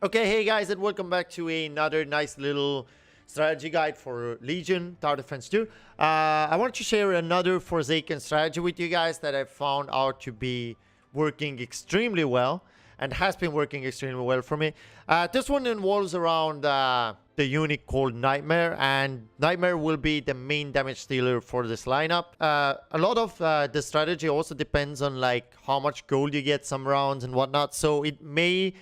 Okay, hey guys, and welcome back to another nice little strategy guide for Legion Tower Defense 2. I want to share another Forsaken strategy with you guys that I found out to be working extremely well and has been working extremely well for me. This one involves around the unit called Nightmare, and Nightmare will be the main damage dealer for this lineup. A lot of the strategy also depends on like how much gold you get some rounds and whatnot, so it may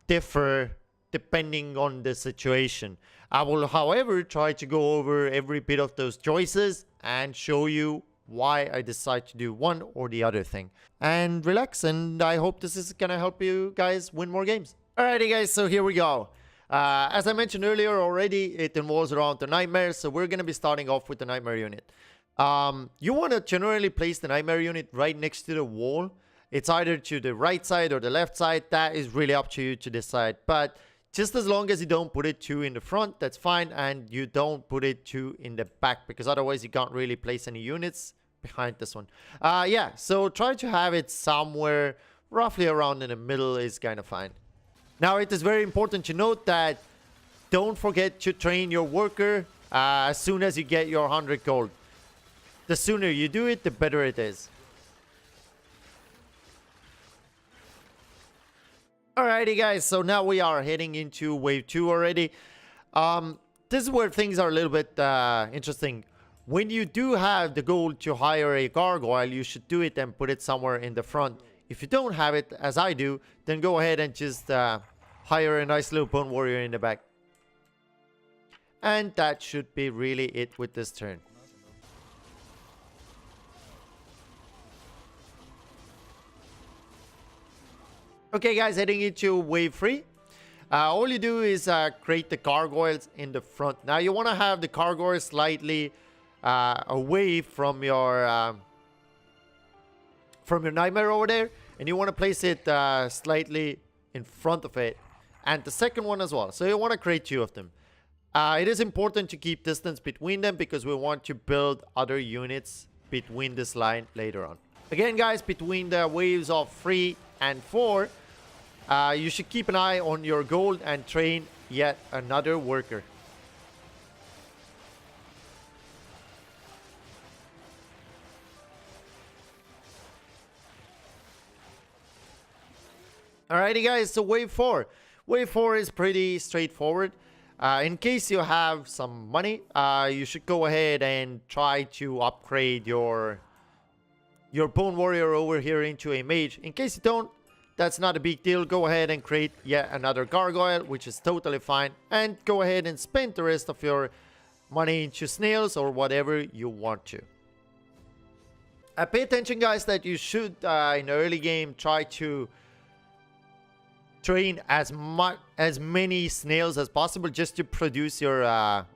differ depending on the situation. I will, however, try to go over every bit of those choices and show you why I decide to do one or the other thing. And relax, and I hope this is gonna help you guys win more games. Alrighty guys, so here we go. As I mentioned earlier already, it involves around the Nightmare, so we're gonna be starting off with the Nightmare unit. You want to generally place the Nightmare unit right next to the wall. It's either to the right side or the left side. That is really up to you to decide. But just as long as you don't put it too in the front, that's fine. And you don't put it too in the back, because otherwise you can't really place any units behind this one. Yeah, so try to have it somewhere roughly around in the middle is kind of fine. Now, it is very important to note that don't forget to train your worker as soon as you get your 100 gold. The sooner you do it, the better it is. Alrighty guys, so now we are heading into wave 2 already. This is where things are a little bit interesting. When you do have the goal to hire a gargoyle, you should do it and put it somewhere in the front. If you don't have it, as I do, then go ahead and just hire a nice little bone warrior in the back. And that should be really it with this turn. Okay guys, heading into wave 3. All you do is create the gargoyles in the front. Now you want to have the gargoyles slightly away from your Nightmare over there. And you want to place it slightly in front of it. And the second one as well. So you want to create 2 of them. It is important to keep distance between them, because we want to build other units between this line later on. Again guys, between the waves of 3 and 4, you should keep an eye on your gold and train yet another worker. Alrighty guys, so wave 4. Wave 4 is pretty straightforward. In case you have some money, you should go ahead and try to upgrade your bone warrior over here into a mage. In case you don't, that's not a big deal. Go ahead and create yet another gargoyle, which is totally fine. And go ahead and spend the rest of your money into snails or whatever you want to. Pay attention guys, that you should in the early game try to train as many snails as possible, just to produce your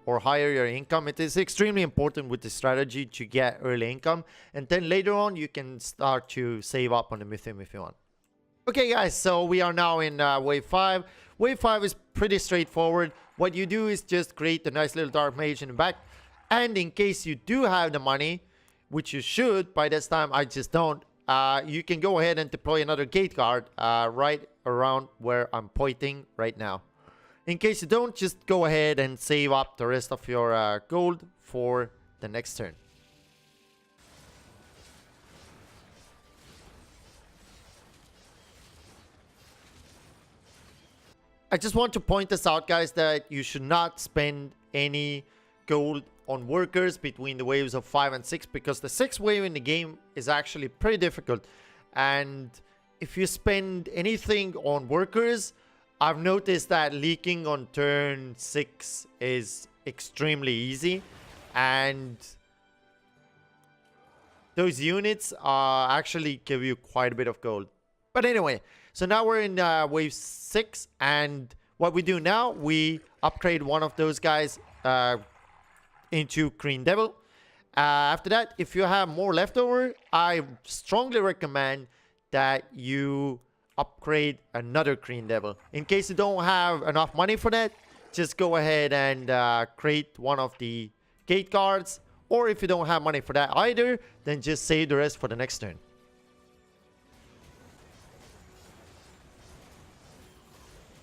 or higher your income. It is extremely important with the strategy to get early income, and then later on you can start to save up on the Mythium if you want. Okay guys, so we are now in wave 5. Wave 5 is pretty straightforward. What you do is just create a nice little dark mage in the back, and in case you do have the money, which you should by this time, I just don't, you can go ahead and deploy another gate guard right around where I'm pointing right now. In case you don't, just go ahead and save up the rest of your gold for the next turn. I just want to point this out guys, that you should not spend any gold on workers between the waves of 5 and 6, because the 6th wave in the game is actually pretty difficult. And if you spend anything on workers, I've noticed that leaking on turn 6 is extremely easy, and those units actually give you quite a bit of gold. But anyway, so now we're in wave 6, and what we do now, we upgrade one of those guys into Green Devil. After that, if you have more leftover, I strongly recommend that you upgrade another Green Devil. In case you don't have enough money for that, just go ahead and create one of the gate guards. Or if you don't have money for that either, then just save the rest for the next turn.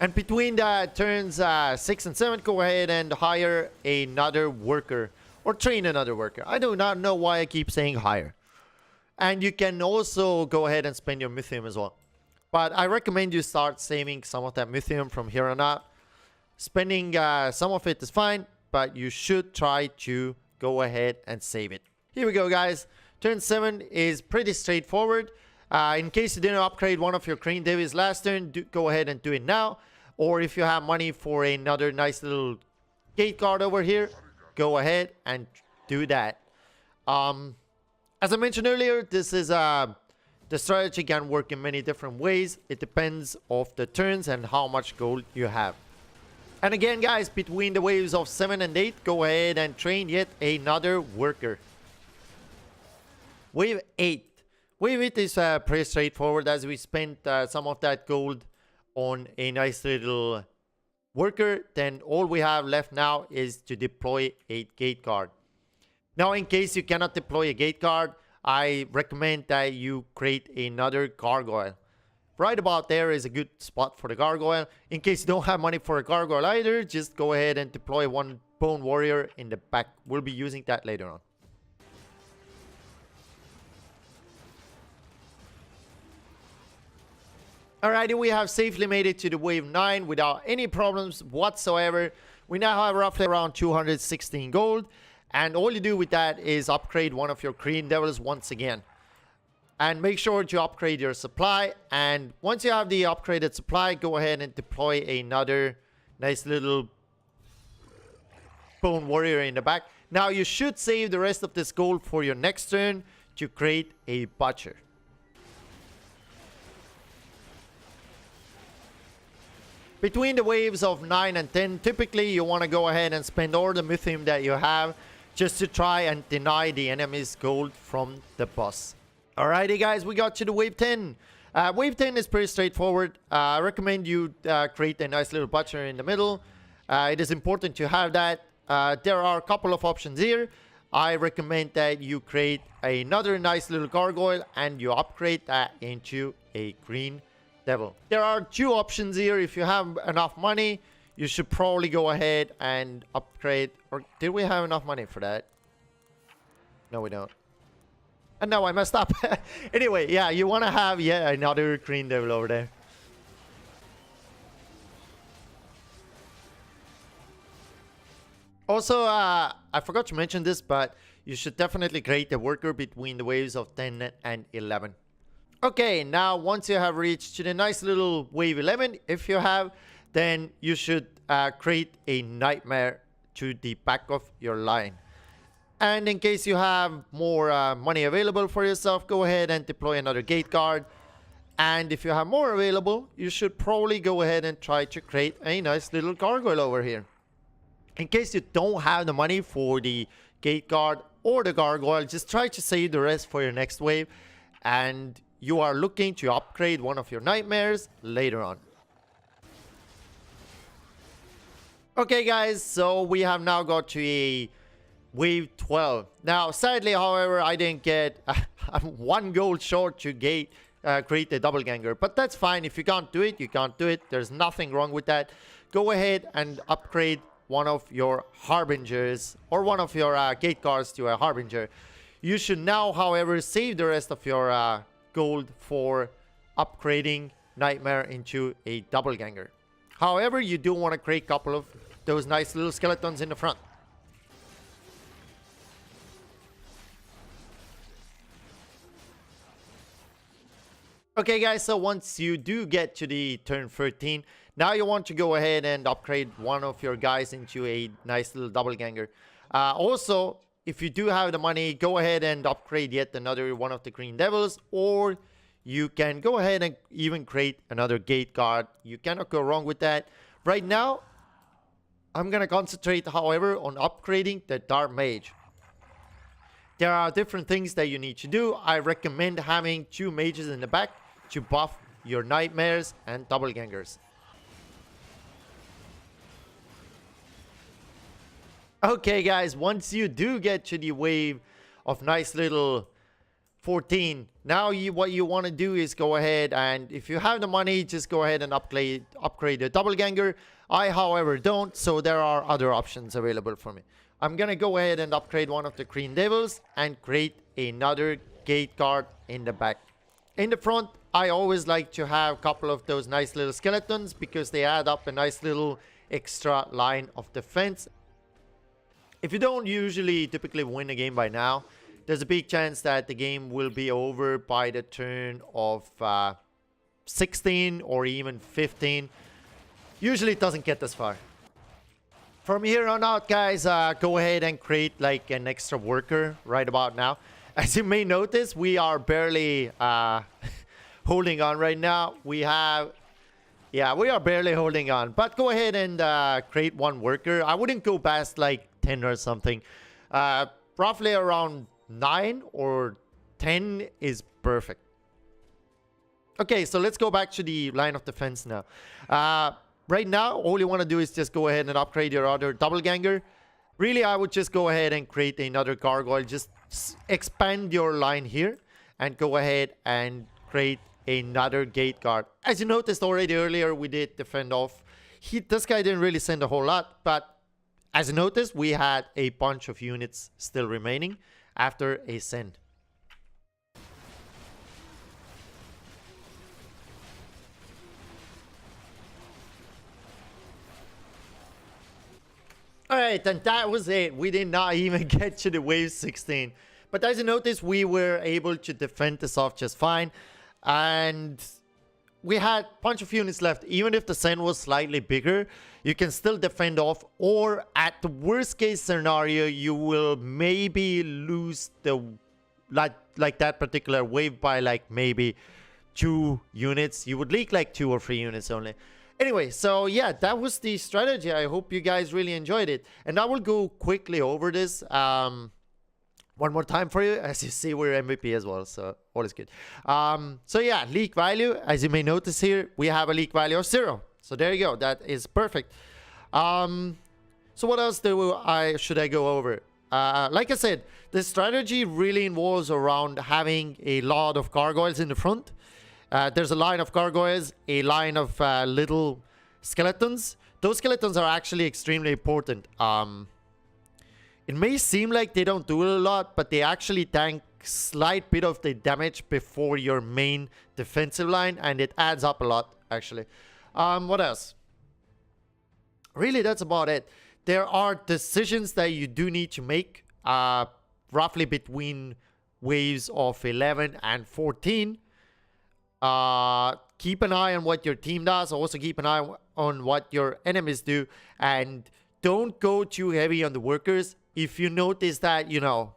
And between the turns 6 and 7, go ahead and hire another worker or train another worker. I do not know why I keep saying hire. And you can also go ahead and spend your mythium as well. But I recommend you start saving some of that mythium from here on out. Spending some of it is fine, but you should try to go ahead and save it. Here we go, guys. Turn 7 is pretty straightforward. In case you didn't upgrade one of your Crane Devis last turn, go ahead and do it now. Or if you have money for another nice little gate guard over here, go ahead and do that. As I mentioned earlier, this is the strategy can work in many different ways. It depends of the turns and how much gold you have. And again, guys, between the waves of 7 and 8, go ahead and train yet another worker. Wave 8. Wave 8 is pretty straightforward, as we spent some of that gold on a nice little worker. Then all we have left now is to deploy a gate guard. Now, in case you cannot deploy a gate guard, I recommend that you create another gargoyle. Right about there is a good spot for the gargoyle. In case you don't have money for a gargoyle either, just go ahead and deploy one bone warrior in the back. We'll be using that later on. Alrighty, we have safely made it to the wave 9 without any problems whatsoever. We now have roughly around 216 gold. And all you do with that is upgrade one of your Crane Devils once again. And make sure to upgrade your supply. And once you have the upgraded supply, go ahead and deploy another nice little bone warrior in the back. Now you should save the rest of this gold for your next turn to create a butcher. Between the waves of 9 and 10, typically you want to go ahead and spend all the mythium that you have just to try and deny the enemy's gold from the boss. Alrighty, guys, we got to the wave 10. Wave 10 is pretty straightforward. I recommend you create a nice little butcher in the middle. It is important to have that. There are a couple of options here. I recommend that you create another nice little gargoyle and you upgrade that into a green devil. There are two options here. If you have enough money, you should probably go ahead and upgrade. Or did we have enough money for that? No, we don't. And no, I messed up. Anyway, yeah, you want to have another green devil over there. Also, I forgot to mention this, but you should definitely create a worker between the waves of 10 and 11. Okay, now once you have reached to the nice little wave 11, if you have, then you should create a nightmare to the back of your line. And in case you have more money available for yourself, go ahead and deploy another gate guard. And if you have more available, you should probably go ahead and try to create a nice little gargoyle over here. In case you don't have the money for the gate guard or the gargoyle, just try to save the rest for your next wave. And you are looking to upgrade one of your nightmares later on. Okay, guys, so we have now got to a wave 12. Now, sadly, however, I didn't get I'm one gold short to create a double ganger. But that's fine. If you can't do it, you can't do it. There's nothing wrong with that. Go ahead and upgrade one of your harbingers or one of your gate guards to a harbinger. You should now, however, save the rest of your gold for upgrading nightmare into a double ganger. However, you do want to create a couple of those nice little skeletons in the front. Okay, guys, so once you do get to the turn 13, now you want to go ahead and upgrade one of your guys into a nice little double ganger. Also, if you do have the money, go ahead and upgrade yet another one of the green devils, or you can go ahead and even create another gate guard. You cannot go wrong with that. Right now, I'm going to concentrate, however, on upgrading the Dark Mage. There are different things that you need to do. I recommend having 2 mages in the back to buff your nightmares and double gangers. Okay, guys, once you do get to the wave of nice little 14. Now what you want to do is go ahead and if you have the money, just go ahead and upgrade the double ganger. I, however, don't, so there are other options available for me. I'm gonna go ahead and upgrade one of the Green Devils and create another gate guard in the back. In the front, I always like to have a couple of those nice little skeletons because they add up a nice little extra line of defense. If you don't typically win a game by now, there's a big chance that the game will be over by the turn of 16 or even 15. Usually it doesn't get this far. From here on out, guys, go ahead and create like an extra worker right about now. As you may notice, we are barely holding on right now. We are barely holding on. But go ahead and create one worker. I wouldn't go past like 10 or something. Roughly around 9 or 10 is perfect. Okay, so let's go back to the line of defense now. Right now, all you want to do is just go ahead and upgrade your other double ganger. Really, I would just go ahead and create another gargoyle. Just expand your line here and go ahead and create another gate guard. As you noticed already earlier, we did defend off. This guy didn't really send a whole lot, but as you noticed, we had a bunch of units still remaining after a send. Alright, and that was it. We did not even get to the wave 16. But as you notice, we were able to defend this off just fine. And we had a bunch of units left. Even if the send was slightly bigger, you can still defend off. Or at the worst case scenario, you will maybe lose the like that particular wave by like maybe 2 units. You would leak like 2 or 3 units only. Anyway, so yeah, that was the strategy. I hope you guys really enjoyed it. And I will go quickly over this one more time for you. As you see, we're MVP as well, so all is good. So yeah, leak value, as you may notice here, we have a leak value of 0. So there you go. That is perfect. So what else should I go over? Like I said, the strategy really involves around having a lot of gargoyles in the front. There's a line of gargoyles, a line of little skeletons. Those skeletons are actually extremely important. It may seem like they don't do a lot, but they actually tank slight bit of the damage before your main defensive line, and it adds up a lot, actually. What else? Really, that's about it. There are decisions that you do need to make, roughly between waves of 11 and 14. Keep an eye on what your team does. Also keep an eye on what your enemies do. And don't go too heavy on the workers. If you notice that, you know,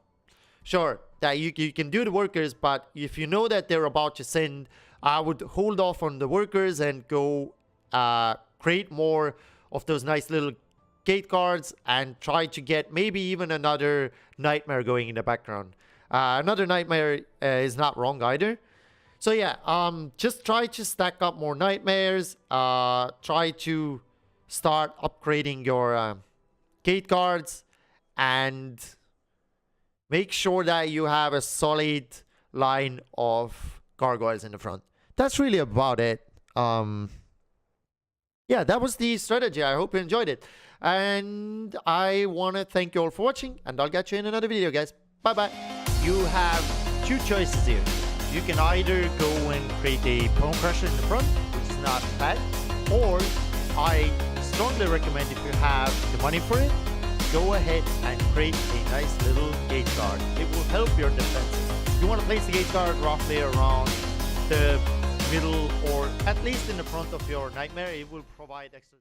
sure, that you can do the workers, but if you know that they're about to send, I would hold off on the workers and go create more of those nice little gate guards and try to get maybe even another nightmare going in the background. Another nightmare is not wrong either. So yeah, just try to stack up more nightmares. Try to start upgrading your gate guards and make sure that you have a solid line of gargoyles in the front. That's really about it. Yeah, that was the strategy. I hope you enjoyed it. And I want to thank you all for watching, and I'll catch you in another video, guys. Bye-bye. You have 2 choices here. You can either go and create a Bone Crusher in the front, which is not bad, or I strongly recommend, if you have the money for it, go ahead and create a nice little gate guard. It will help your defense. You want to place the gate guard roughly around the middle or at least in the front of your nightmare. It will provide extra